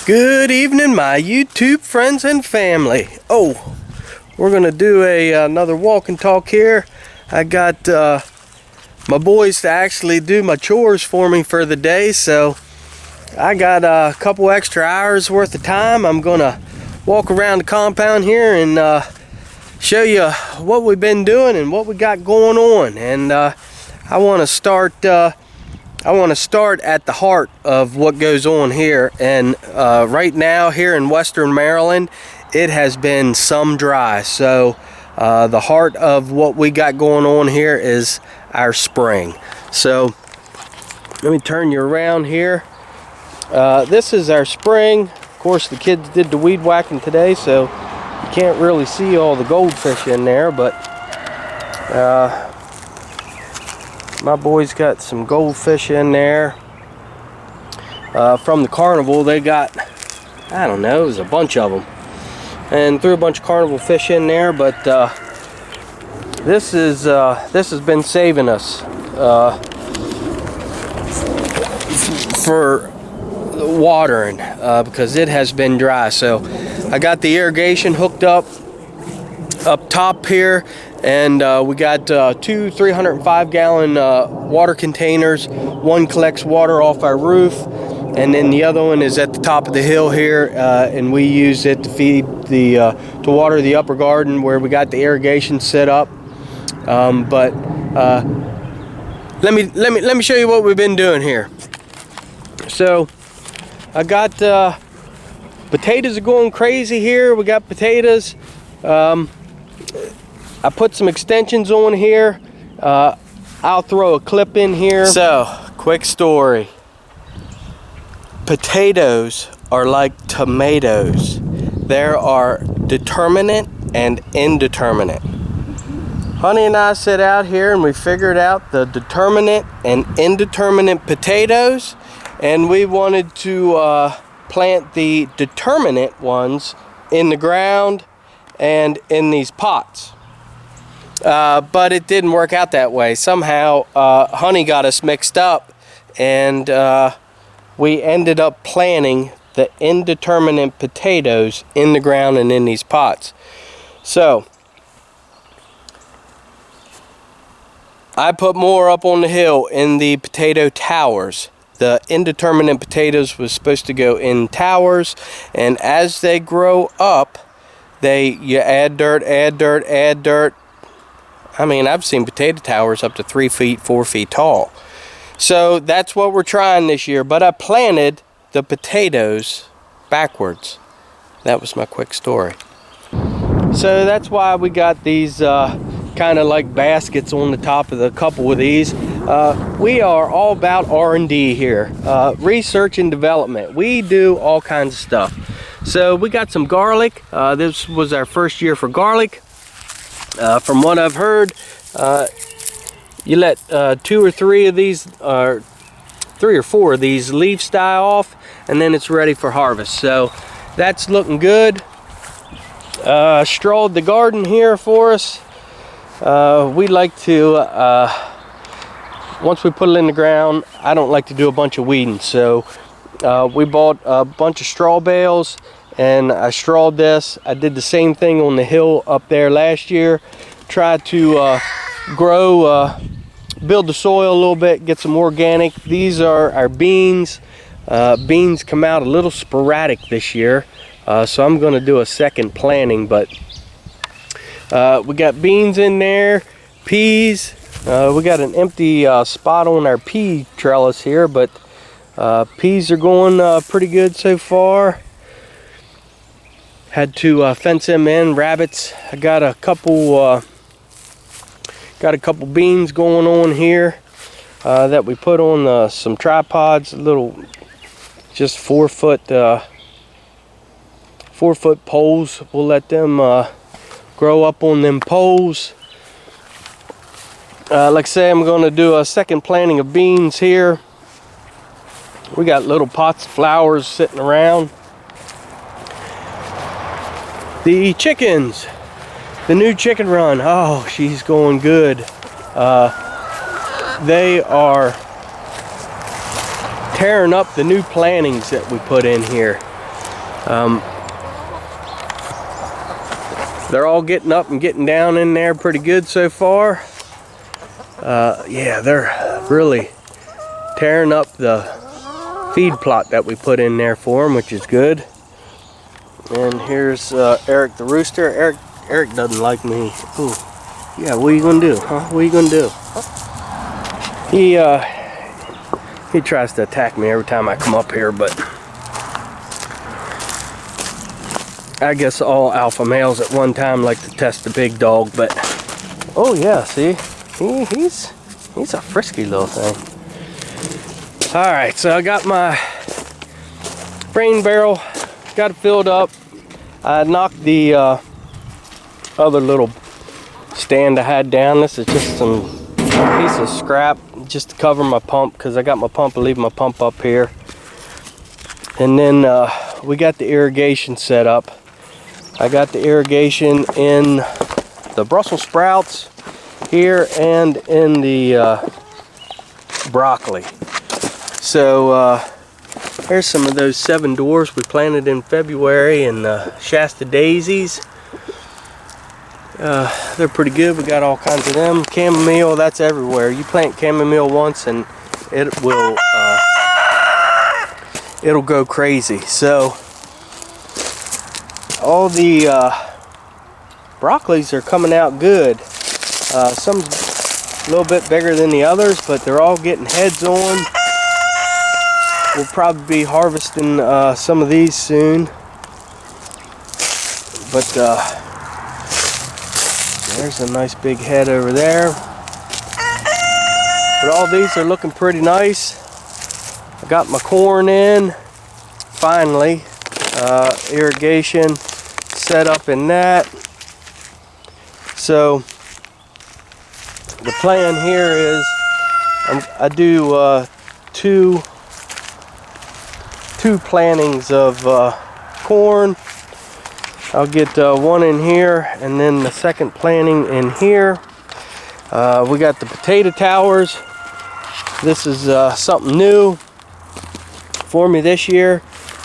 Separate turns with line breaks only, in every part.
Good evening, my YouTube friends and family. Oh, we're gonna do another walk and talk here. I got my boys to actually do my chores for me for the day, so I got a couple extra hours worth of time. I'm gonna walk around the compound here and show you what we've been doing and what we got going on. And I want to start at the heart of what goes on here. And right now here in Western Maryland, it has been some dry. So the heart of what we got going on here is our spring. So let me turn you around here. This is our spring. Of course, the kids did the weed whacking today, so you can't really see all the goldfish in there, but my boys got some goldfish in there from the carnival. They got, I don't know, it was a bunch of them, and threw a bunch of carnival fish in there. But this has been saving us for watering because it has been dry. So I got the irrigation hooked up top here, and we got two 305-gallon water containers. One collects water off our roof, and then the other one is at the top of the hill here, and we use it to feed to water the upper garden where we got the irrigation set up. But let me show you what we've been doing here. So I got potatoes are going crazy here. We got potatoes. I put some extensions on here. I'll throw a clip in here. So, quick story. Potatoes are like tomatoes. There are determinate and indeterminate. Honey and I set out here and we figured out the determinate and indeterminate potatoes, and we wanted to plant the determinate ones in the ground and in these pots. But it didn't work out that way. Somehow Honey got us mixed up, and we ended up planting the indeterminate potatoes in the ground and in these pots. So I put more up on the hill in the potato towers. The indeterminate potatoes was supposed to go in towers, and as they grow up, you add dirt, add dirt, add dirt. I mean, I've seen potato towers up to 3 feet, 4 feet tall. So that's what we're trying this year. But I planted the potatoes backwards. That was my quick story. So that's why we got these kind of like baskets on the top of the couple of these. We are all about R&D here, research and development. We do all kinds of stuff. So we got some garlic. This was our first year for garlic. From what I've heard, you let 2 or 3 of these, 3 or 4 of these leaves die off, and then it's ready for harvest. So that's looking good. Strawed the garden here for us. We like to, once we put it in the ground, I don't like to do a bunch of weeding. So we bought a bunch of straw bales, and I strawed this. I did the same thing on the hill up there last year. Tried to build the soil a little bit, get some organic. These are our beans. Beans come out a little sporadic this year, so I'm going to do a second planting. But we got beans in there, peas. We got an empty spot on our pea trellis here, but peas are going pretty good so far. Had to fence them in. Rabbits. I got a couple beans going on here that we put on some tripods, little, just 4 foot poles. We'll let them grow up on them poles. Like I say, I'm going to do a second planting of beans here. We got little pots of flowers sitting around. The chickens, the new chicken run, oh, she's going good. They are tearing up the new plantings that we put in here. They're all getting up and getting down in there pretty good so far. Yeah, they're really tearing up the feed plot that we put in there for them, which is good. And here's Eric the rooster. Eric doesn't like me. Ooh, yeah, what are you gonna do, huh? What are you gonna do? He tries to attack me every time I come up here, but I guess all alpha males at one time like to test the big dog. But oh yeah, see, he's a frisky little thing. All right, so I got my grain barrel, got it filled up. I knocked the other little stand I had down. This is just some piece of scrap just to cover my pump, because I got my pump and leave my pump up here. And then we got the irrigation set up. I got the irrigation in the Brussels sprouts here and in the broccoli. So here's some of those 7 dwarfs we planted in February, and Shasta daisies. They're pretty good. We got all kinds of them. Chamomile, that's everywhere. You plant chamomile once and it will it'll go crazy. So all the broccolis are coming out good. Some a little bit bigger than the others, but they're all getting heads on. We'll probably be harvesting some of these soon. But there's a nice big head over there. But all these are looking pretty nice. I got my corn in, finally. Irrigation set up in that. So the plan here is I do two plantings of corn. I'll get one in here and then the second planting in here. We got the potato towers. This is something new for me this year,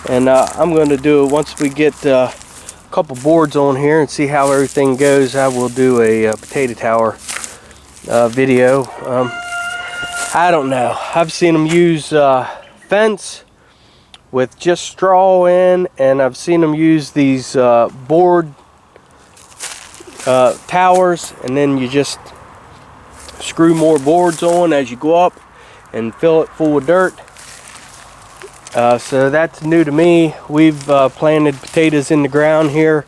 and I'm going to do it once we get a couple boards on here and see how everything goes. I will do a potato tower video. I don't know. I've seen them use fence with just straw in, and I've seen them use these board towers, and then you just screw more boards on as you go up and fill it full of dirt. So that's new to me. We've planted potatoes in the ground here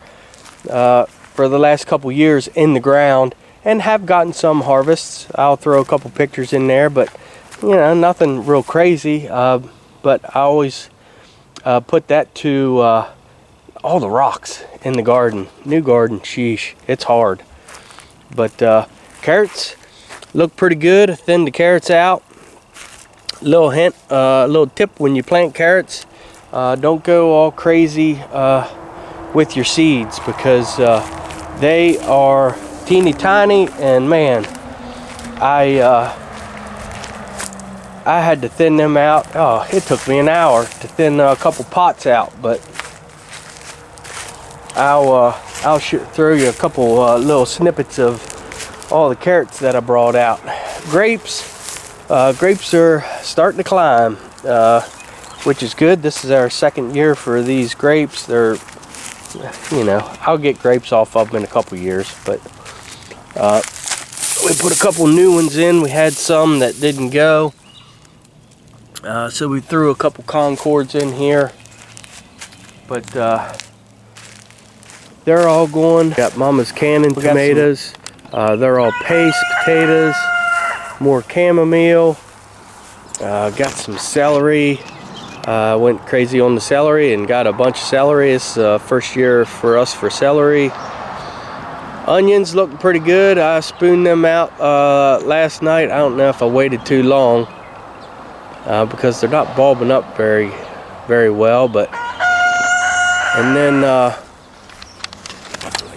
for the last couple years in the ground, and have gotten some harvests. I'll throw a couple pictures in there, but you know, nothing real crazy. But I always put that to all the rocks in the garden. New garden, sheesh, it's hard. But carrots look pretty good. I thinned the carrots out. Little hint, little tip when you plant carrots, don't go all crazy with your seeds, because they are teeny tiny, and man, I had to thin them out. Oh, it took me an hour to thin a couple pots out, but I'll throw you a couple little snippets of all the carrots that I brought out. Grapes are starting to climb, which is good. This is our second year for these grapes. They're, you know, I'll get grapes off of them in a couple years, but we put a couple new ones in. We had some that didn't go. So we threw a couple Concords in here, but they're all going. Got Mama's Cannon tomatoes. They're all paste potatoes. More chamomile. Got some celery. Went crazy on the celery and got a bunch of celery. It's first year for us for celery. Onions looking pretty good. I spooned them out last night. I don't know if I waited too long, because they're not bulbing up very well. But and then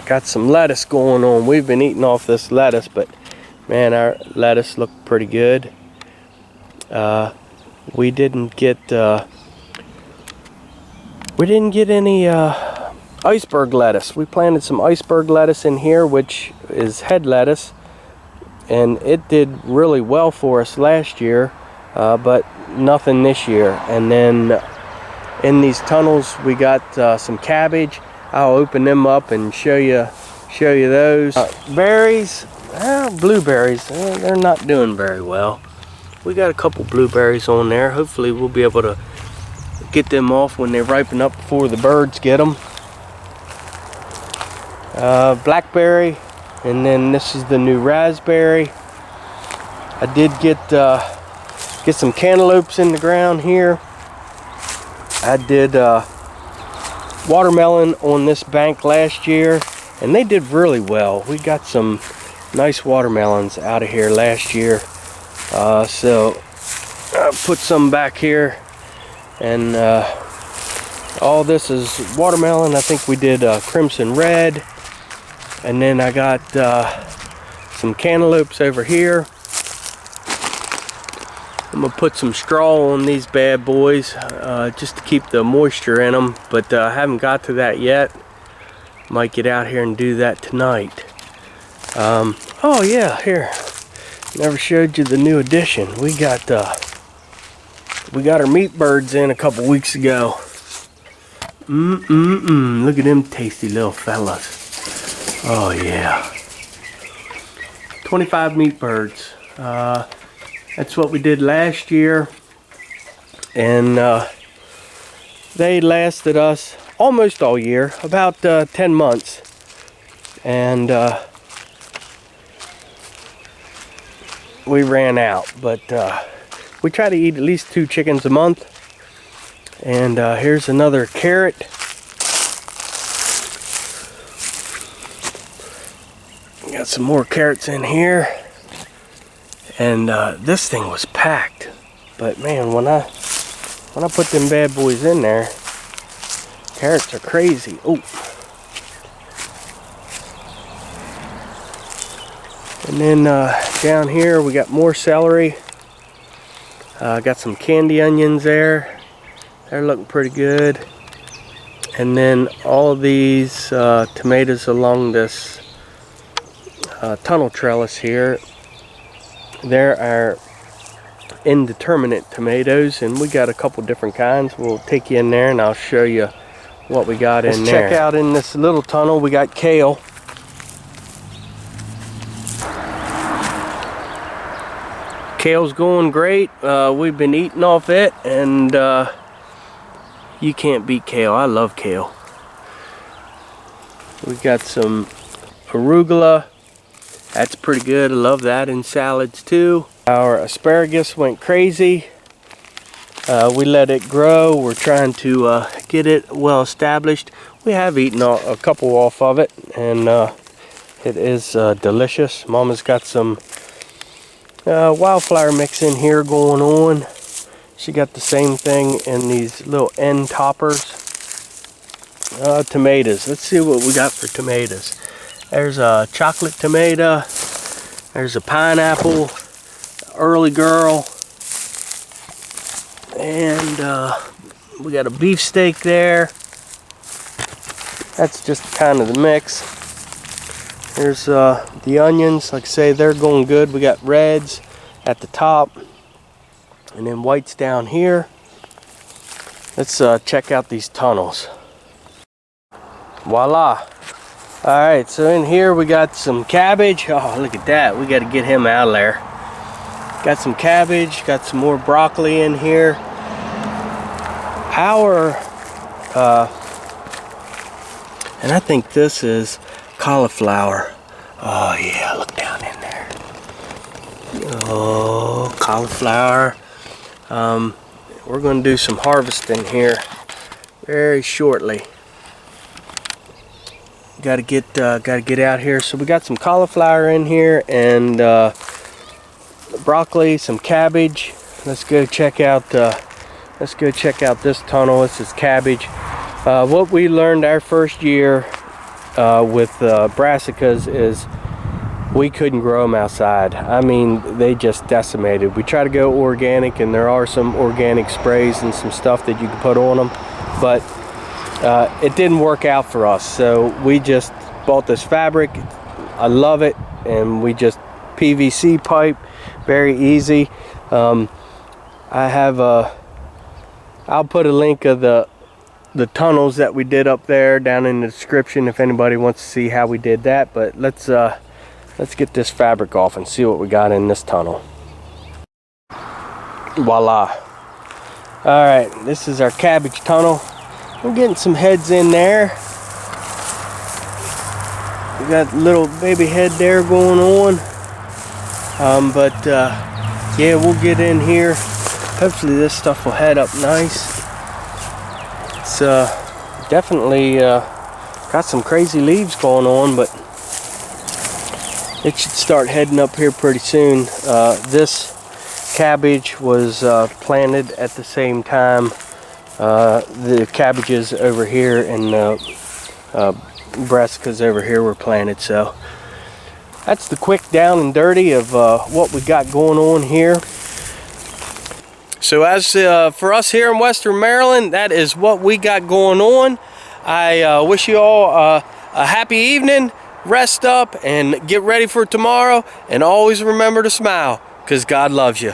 got some lettuce going on. We've been eating off this lettuce, but man, our lettuce looked pretty good. We We didn't get any iceberg lettuce. We planted some iceberg lettuce in here, which is head lettuce, and it did really well for us last year, but nothing this year. And then in these tunnels we got some cabbage. I'll open them up and show you those. Berries, blueberries, they're not doing very well. We got a couple blueberries on there. Hopefully we'll be able to get them off when they ripen up before the birds get them. Blackberry, and then this is the new raspberry. I did get some cantaloupes in the ground here. I did watermelon on this bank last year, and they did really well. We got some nice watermelons out of here last year. So I put some back here, and all this is watermelon. I think we did crimson red, and then I got some cantaloupes over here. I'm gonna put some straw on these bad boys just to keep the moisture in them, but I haven't got to that yet. Might get out here and do that tonight. Oh yeah, here, never showed you the new addition. We got our meat birds in a couple weeks ago. Look at them tasty little fellas. Oh yeah, 25 meat birds. That's what we did last year, and they lasted us almost all year, about 10 months, and we ran out, but we try to eat at least 2 chickens a month. And here's another carrot. Got some more carrots in here, and this thing was packed, but man, when I put them bad boys in there, carrots are crazy. Oh, and then down here we got more celery. Got some candy onions there. They're looking pretty good. And then all these tomatoes along this tunnel trellis here. There are Indeterminate tomatoes, and we got a couple different kinds. We'll take you in there and I'll show you what we got in there. Let's check out in this little tunnel. We got kale. Kale's going great. We've been eating off it, and you can't beat kale. I love kale. We got some arugula. That's pretty good. I love that in salads too. Our asparagus went crazy. We let it grow. We're trying to get it well established. We have eaten a couple off of it, and it is delicious. Mama's got some wildflower mix in here going on. She got the same thing in these little end toppers. Tomatoes. Let's see what we got for tomatoes. There's a chocolate tomato. There's a pineapple, early girl, and we got a beefsteak there. That's just kind of the mix. There's the onions. Like I say, they're going good. We got reds at the top, and then whites down here. Let's check out these tunnels. Voila. Alright, so in here we got some cabbage. Oh, look at that. We got to get him out of there. Got some cabbage, got some more broccoli in here. And I think this is cauliflower. Oh yeah, look down in there. Oh, cauliflower. We're going to do some harvesting here very shortly. Got to get out here. So we got some cauliflower in here, and broccoli, some cabbage. Let's go check out this tunnel. This is cabbage. What we learned our first year with brassicas is we couldn't grow them outside. I mean, they just decimated. We try to go organic, and there are some organic sprays and some stuff that you can put on them, but it didn't work out for us, so we just bought this fabric. I love it, and we just PVC pipe, very easy. I have I'll put a link of the tunnels that we did up there down in the description if anybody wants to see how we did that. But let's get this fabric off and see what we got in this tunnel. Voila. All right, this is our cabbage tunnel. We're getting some heads in there. We got a little baby head there going on. Yeah, we'll get in here. Hopefully this stuff will head up nice. It's definitely got some crazy leaves going on, but it should start heading up here pretty soon. This cabbage was planted at the same time. The cabbages over here and brassicas over here were planted. So that's the quick down and dirty of what we got going on here. So as for us here in Western Maryland, that is what we got going on. I wish you all a happy evening. Rest up and get ready for tomorrow. And always remember to smile, because God loves you.